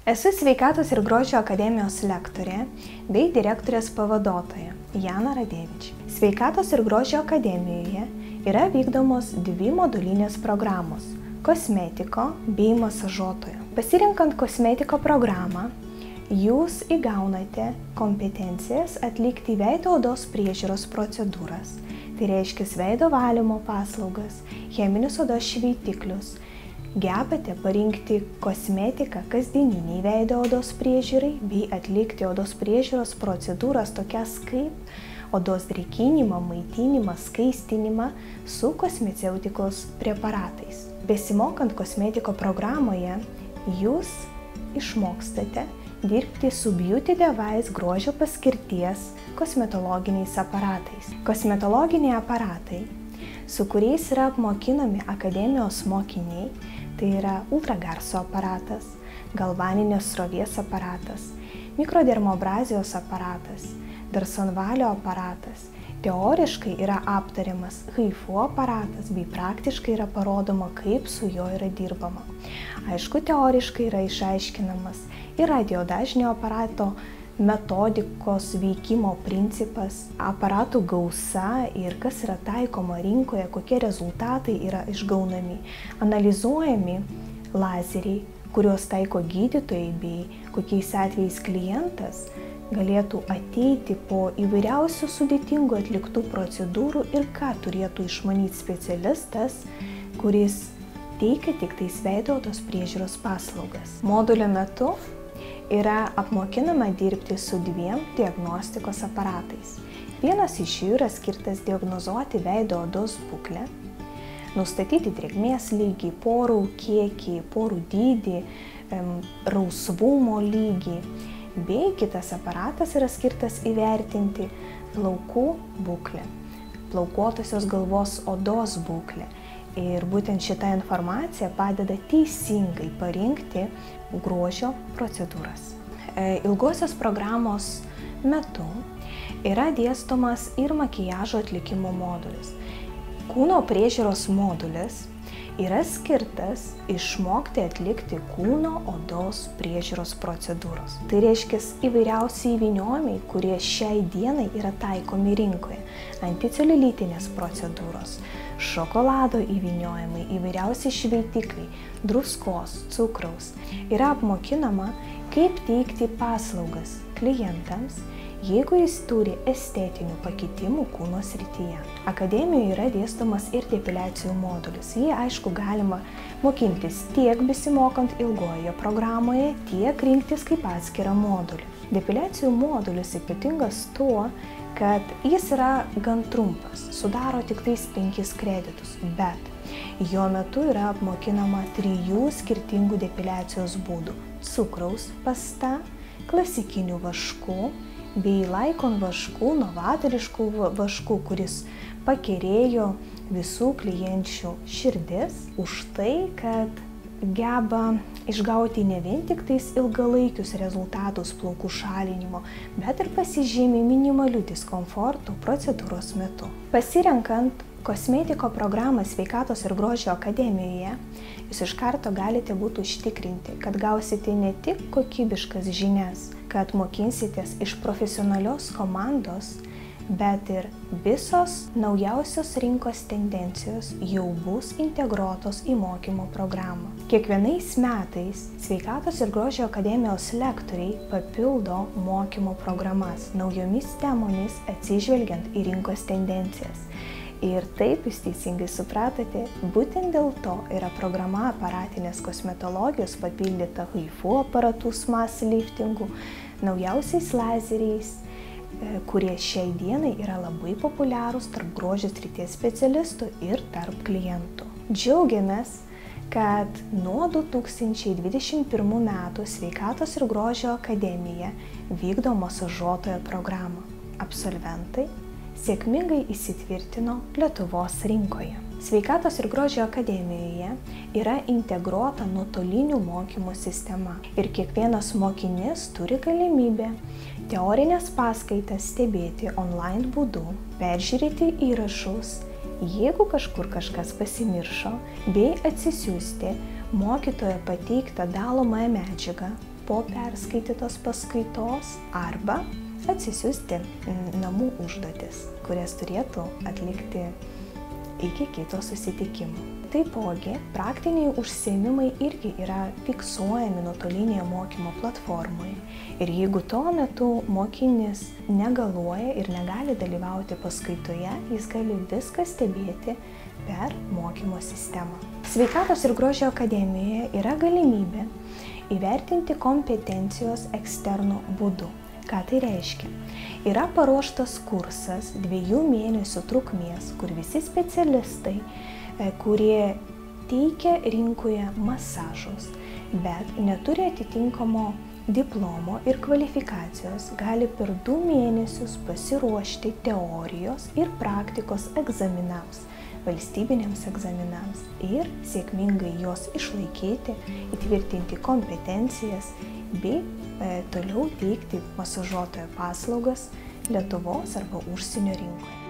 Esu Sveikatos ir grožio akademijos lektorė bei direktorės pavaduotoja Jana Radevič. Sveikatos ir grožio akademijoje yra vykdomos 2 modulinės programos – kosmetiko bei masažuotojo. Pasirinkant kosmetiko programą, jūs įgaunate kompetencijas atlikti veido odos priežiūros procedūras. Tai reiškia veido valymo paslaugas, cheminius odos šveitiklius. Gebate parinkti kosmetiką kasdieniniai veido odos priežiūrai bei atlikti odos priežiūros procedūras tokias kaip odos drėkinimą, maitinimą, skaistinimą su kosmeceutikos preparatais. Besimokant kosmetiko programoje, jūs išmokstate dirbti su beauty device grožio paskirties kosmetologiniais aparatais. Kosmetologiniai aparatai, su kuriais yra apmokinami akademijos mokiniai, tai yra ultragarso aparatas, galvaninės srovės aparatas, mikrodermobrazijos aparatas, Darsonvalio aparatas. Teoriškai yra aptariamas HIFU aparatas bei praktiškai yra parodoma, kaip su juo yra dirbama. Aišku, teoriškai yra išaiškinamas ir radiodažnio aparato metodikos veikimo principas, aparatų gausa ir kas yra taikoma rinkoje, kokie rezultatai yra išgaunami, analizuojami lazeriai, kuriuos taiko gydytojai bei kokiais atvejais klientas galėtų ateiti po įvairiausių sudėtingų atliktų procedūrų ir ką turėtų išmanyti specialistas, kuris teikia tik tais veido odos priežiūros paslaugas. Modulio metu yra apmokinama dirbti su 2 diagnostikos aparatais. Vienas iš jų yra skirtas diagnozuoti veido odos būklę, nustatyti drėgmės lygį, porų kiekį, porų dydį, rausvumo lygį, bei kitas aparatas yra skirtas įvertinti plaukų būklę, plaukuotosios galvos odos būklę. Ir būtent šita informacija padeda teisingai parinkti grožio procedūras. Ilgosios programos metu yra dėstomas ir makiažo atlikimo modulis. Kūno priežiūros modulis yra skirtas išmokti atlikti kūno odos priežiūros procedūros. Tai reiškia įvairiausi įvyniojimai, kurie šiai dienai yra taikomi rinkoje. Anticeliulitinės procedūros, šokolado įvyniojimai, įvairiausi šveitikliai, druskos, cukraus. Yra apmokinama, kaip teikti paslaugas klientams, jeigu jis turi estetinių pakitimų kūno srityje. Akademijoje yra dėstomas ir depiliacijų modulis. Jį, aišku, galima mokintis tiek besimokant ilgojoje programoje, tiek rinktis kaip atskirą modulį. Depiliacijų modulis ypatingas tuo, kad jis yra gan trumpas, sudaro tik tais 5 kreditus, bet jo metu yra apmokinama 3 skirtingų depiliacijos būdų – cukraus pasta, klasikinių vaškų bei laikon vaškų, novatoriškų vaškų, kuris pakerėjo visų klienčių širdis už tai, kad geba išgauti ne vien tik tais ilgalaikius rezultatus plaukų šalinimo, bet ir pasižymi minimaliu diskomfortu procedūros metu. Pasirenkant kosmetiko programą Sveikatos ir grožio akademijoje, jūs iš karto galite būti užtikrinti, kad gausite ne tik kokybiškas žinias, kad mokinsitės iš profesionalios komandos, bet ir visos naujausios rinkos tendencijos jau bus integruotos į mokymo programą. Kiekvienais metais Sveikatos ir grožio akademijos lektoriai papildo mokymo programas naujomis temomis atsižvelgiant į rinkos tendencijas. Ir taip jūs teisingai supratote, būtent dėl to yra programa aparatinės kosmetologijos papildyta HIFU aparatų smart liftingu, naujausiais lazeriais, kurie šiai dienai yra labai populiarūs tarp grožio srities specialistų ir tarp klientų. Džiaugiamės, kad nuo 2021 metų Sveikatos ir grožio akademija vykdo masažuotojo programą. Absolventai sėkmingai įsitvirtino Lietuvos rinkoje. Sveikatos ir grožio akademijoje yra integruota nuotolinių mokymų sistema ir kiekvienas mokinys turi galimybę teorinės paskaitas stebėti online būdu, peržiūrėti įrašus, jeigu kažkur kažkas pasimiršo, bei atsisiųsti mokytojo pateiktą dalomąją medžiagą po perskaitytos paskaitos arba atsisiųsti namų užduotis, kurias turėtų atlikti iki kito susitikimo. Taipogi, praktiniai užsiėmimai irgi yra fiksuojami nuotolinėje mokymo platformoje. Ir jeigu tuo metu mokinys negaluoja ir negali dalyvauti paskaitoje, jis gali viską stebėti per mokymo sistemą. Sveikatos ir grožio akademijoje yra galimybė įvertinti kompetencijos eksterno būdu. Ką tai reiškia? Yra paruoštas kursas 2 mėnesių trukmės, kur visi specialistai, kurie teikia rinkoje masažus, bet neturi atitinkamo diplomo ir kvalifikacijos, gali per 2 mėnesius pasiruošti teorijos ir praktikos egzaminams, valstybiniams egzaminams ir sėkmingai juos išlaikyti, įtvirtinti kompetencijas bei toliau teikti masažuotojo paslaugas Lietuvos arba užsienio rinkoje.